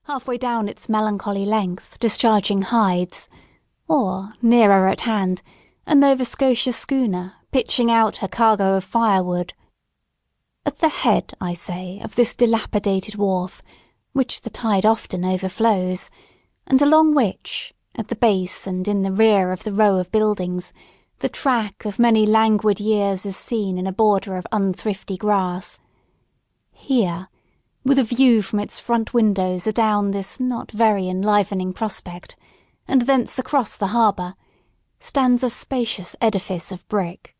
halfway down its melancholy length discharging hides, or, nearer at hand, a Nova Scotia schooner pitching out her cargo of firewood. At the head, I say, of this dilapidated wharf, which the tide often overflows, and along which, at the base and in the rear of the row of buildings, the track of many languid years is seen in a border of unthrifty grass. Here, with a view from its front windows adown this not very enlivening prospect, and thence across the harbour, stands a spacious edifice of brick.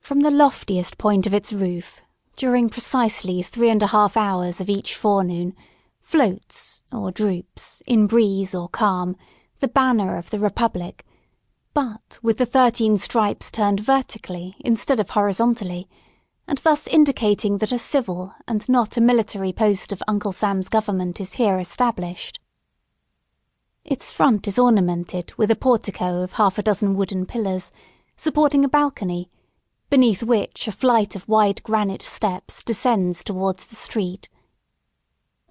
From the loftiest point of its roof, during precisely 3½ hours of each forenoon, floats, or droops, in breeze or calm, the banner of the Republic, but with the 13 stripes turned vertically instead of horizontally, and thus indicating that a civil and not a military post of Uncle Sam's government is here established. Its front is ornamented with a portico of half a dozen wooden pillars, supporting a balcony, beneath which a flight of wide granite steps descends towards the street.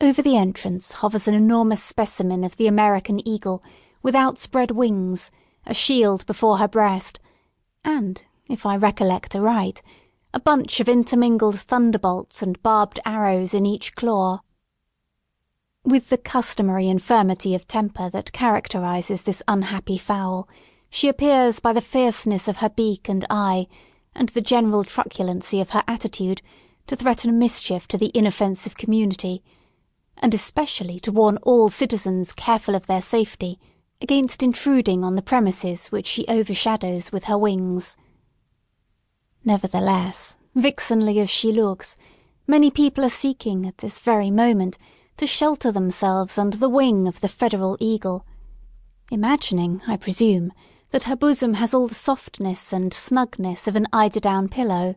Over the entrance hovers an enormous specimen of the American eagle, with outspread wings, a shield before her breast, and, if I recollect aright, a bunch of intermingled thunderbolts and barbed arrows in each claw. With the customary infirmity of temper that characterises this unhappy fowl, she appears by the fierceness of her beak and eye, and the general truculency of her attitude, to threaten mischief to the inoffensive community, and especially to warn all citizens careful of their safety against intruding on the premises which she overshadows with her wings. Nevertheless, vixenly as she looks, many people are seeking at this very moment to shelter themselves under the wing of the federal eagle, imagining, I presume, that her bosom has all the softness and snugness of an eider-down pillow.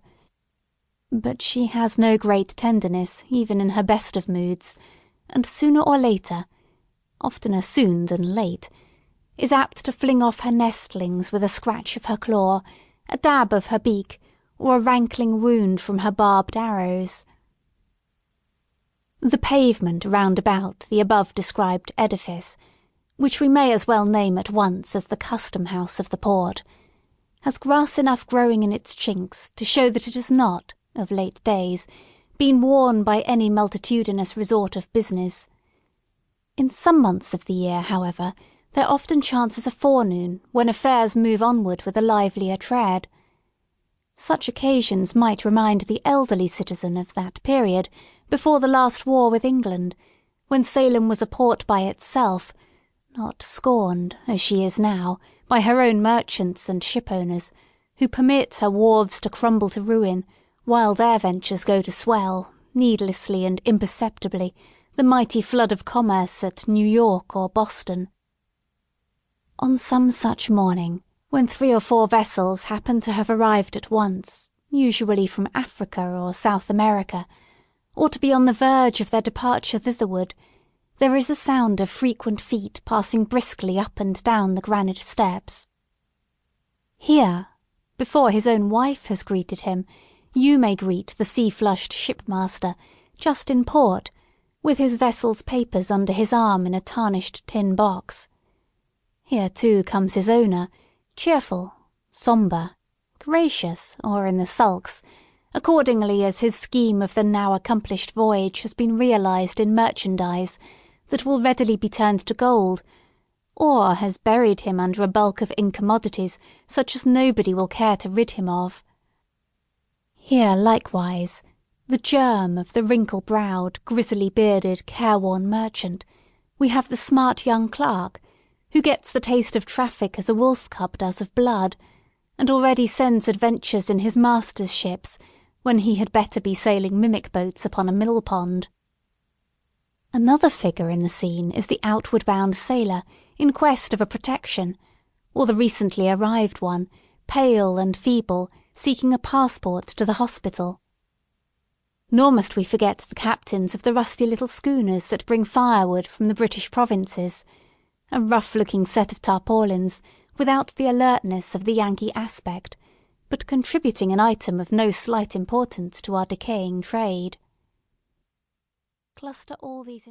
But she has no great tenderness even in her best of moods, and sooner or later, oftener soon than late, is apt to fling off her nestlings with a scratch of her claw, a dab of her beak, or a rankling wound from her barbed arrows. The pavement round about the above-described edifice, which we may as well name at once as the custom-house of the port, has grass enough growing in its chinks to show that it has not, of late days, been worn by any multitudinous resort of business. In some months of the year, however, there often chances a forenoon when affairs move onward with a livelier tread. Such occasions might remind the elderly citizen of that period before the last war with England, when Salem was a port by itself, not scorned, as she is now, by her own merchants and shipowners, who permit her wharves to crumble to ruin, while their ventures go to swell, needlessly and imperceptibly, the mighty flood of commerce at New York or Boston. On some such morning, when 3 or 4 vessels happen to have arrived at once, usually from Africa or South America, or to be on the verge of their departure thitherward, there is a sound of frequent feet passing briskly up and down the granite steps. Here, before his own wife has greeted him, you may greet the sea-flushed shipmaster, just in port, with his vessel's papers under his arm in a tarnished tin box. Here, too, comes his owner, cheerful, sombre, gracious, or in the sulks, accordingly as his scheme of the now accomplished voyage has been realised in merchandise that will readily be turned to gold, or has buried him under a bulk of incommodities such as nobody will care to rid him of. Here, likewise, the germ of the wrinkle-browed, grizzly-bearded, careworn merchant, we have the smart young clerk, who gets the taste of traffic as a wolf-cub does of blood, and already sends adventures in his master's ships, when he had better be sailing mimic-boats upon a mill-pond. Another figure in the scene is the outward-bound sailor, in quest of a protection, or the recently arrived one, pale and feeble, seeking a passport to the hospital. Nor must we forget the captains of the rusty little schooners that bring firewood from the British provinces, a rough-looking set of tarpaulins, without the alertness of the Yankee aspect, but contributing an item of no slight importance to our decaying trade. Cluster all these